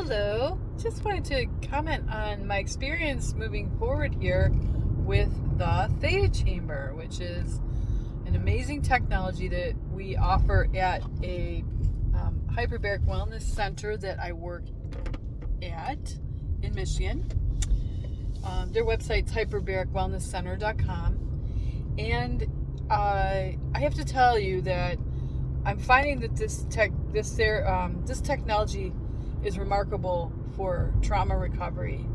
Hello. Just wanted to comment on my experience moving forward here with the Theta Chamber, which is an amazing technology that we offer at a hyperbaric wellness center that I work at in Michigan. Their website's hyperbaricwellnesscenter.com, and I have to tell you that I'm finding that this technology is remarkable for trauma recovery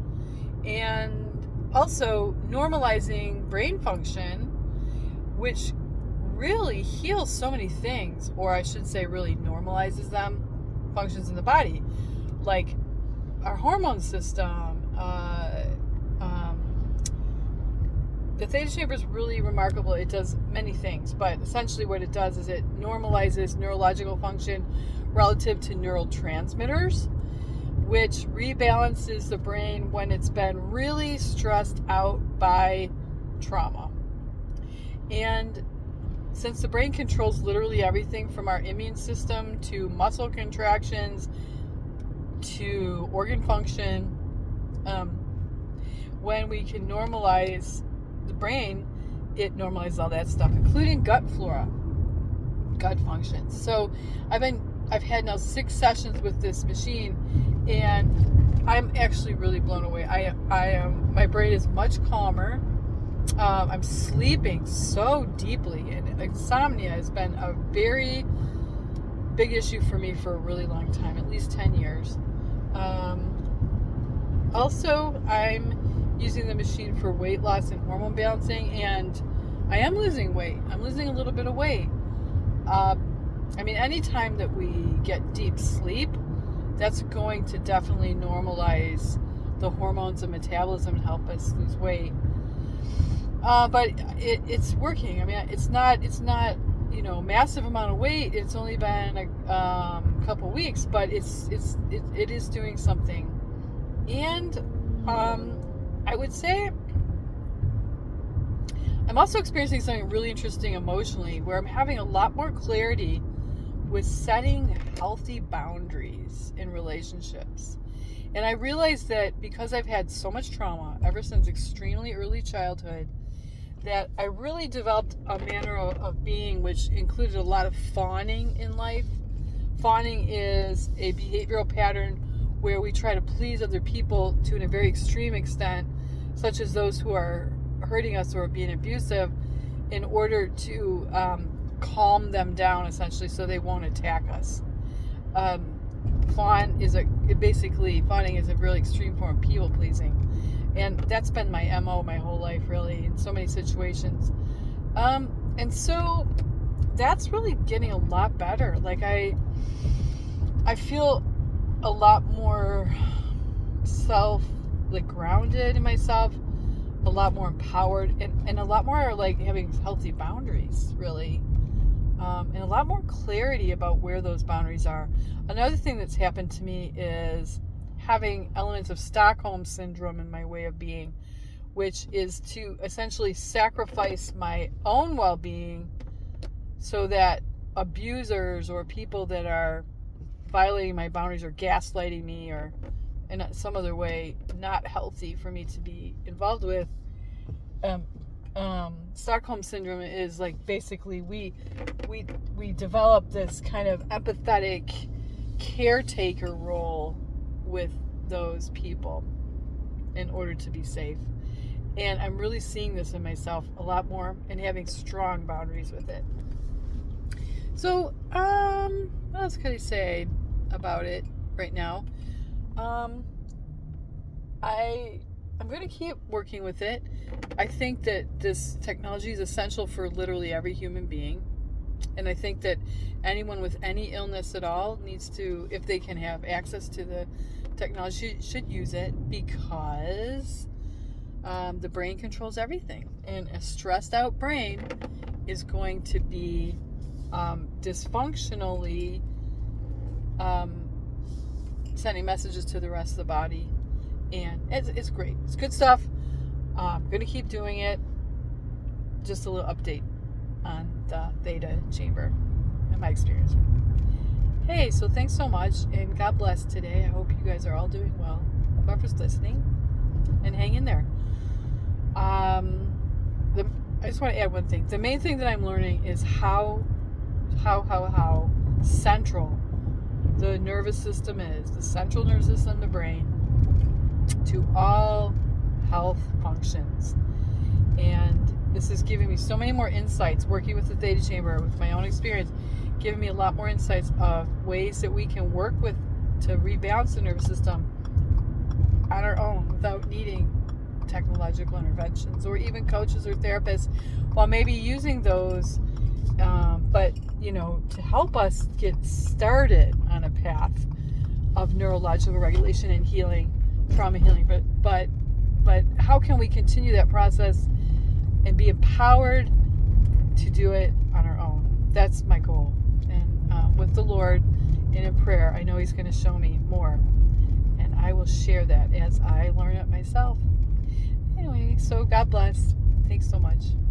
and also normalizing brain function, which really heals so many things, or I should say really normalizes them, functions in the body, like our hormone system. The Theta Chamber is really remarkable. It does many things, but essentially what it does is it normalizes neurological function relative to neurotransmitters, which rebalances the brain when it's been really stressed out by trauma. And since the brain controls literally everything from our immune system to muscle contractions to organ function, when we can normalize the brain, it normalizes all that stuff, including gut flora, gut function. So I've had now 6 sessions with this machine, and I'm actually really blown away. My brain is much calmer. I'm sleeping so deeply, and insomnia has been a very big issue for me for a really long time, at least 10 years. Also, I'm using the machine for weight loss and hormone balancing, and I am losing weight. I'm losing a little bit of weight. Anytime that we get deep sleep, that's going to definitely normalize the hormones and metabolism and help us lose weight. But it's working. It's not massive amount of weight. It's only been a couple weeks, but it is doing something. And I would say I'm also experiencing something really interesting emotionally, where I'm having a lot more clarity with setting healthy boundaries in relationships. And I realized that because I've had so much trauma ever since extremely early childhood, that I really developed a manner of being which included a lot of fawning in life. Fawning is a behavioral pattern where we try to please other people to a very extreme extent, such as those who are hurting us or being abusive, in order to calm them down, essentially, so they won't attack us. Fawning is a really extreme form of people pleasing, and that's been my MO my whole life, really, in so many situations. And so that's really getting a lot better. Like I feel a lot more grounded in myself, a lot more empowered, and a lot more like having healthy boundaries, really. And a lot more clarity about where those boundaries are. Another thing that's happened to me is having elements of Stockholm syndrome in my way of being, which is to essentially sacrifice my own well-being so that abusers or people that are violating my boundaries or gaslighting me or in some other way not healthy for me to be involved with. Stockholm syndrome is like basically we develop this kind of empathetic caretaker role with those people in order to be safe. And I'm really seeing this in myself a lot more and having strong boundaries with it. So, what else could I say about it right now? I'm going to keep working with it. I think that this technology is essential for literally every human being. And I think that anyone with any illness at all needs to, if they can have access to the technology, should use it, because the brain controls everything. And a stressed out brain is going to be dysfunctionally sending messages to the rest of the body. And it's great. It's good stuff. I'm going to keep doing it. Just a little update on the Theta Chamber and my experience. Hey, so thanks so much, and God bless today. I hope you guys are all doing well. Whoever's listening, and hang in there. I just want to add one thing. The main thing that I'm learning is how central the nervous system is, the central nervous system, the brain, to all health functions. And this is giving me so many more insights, working with the Theta Chamber, with my own experience, giving me a lot more insights of ways that we can work with to rebalance the nervous system on our own without needing technological interventions or even coaches or therapists, while maybe using those, but to help us get started on a path of neurological regulation and healing, trauma healing. But how can we continue that process and be empowered to do it on our own? That's my goal. And with the Lord and in prayer, I know He's going to show me more. And I will share that as I learn it myself. Anyway, so God bless. Thanks so much.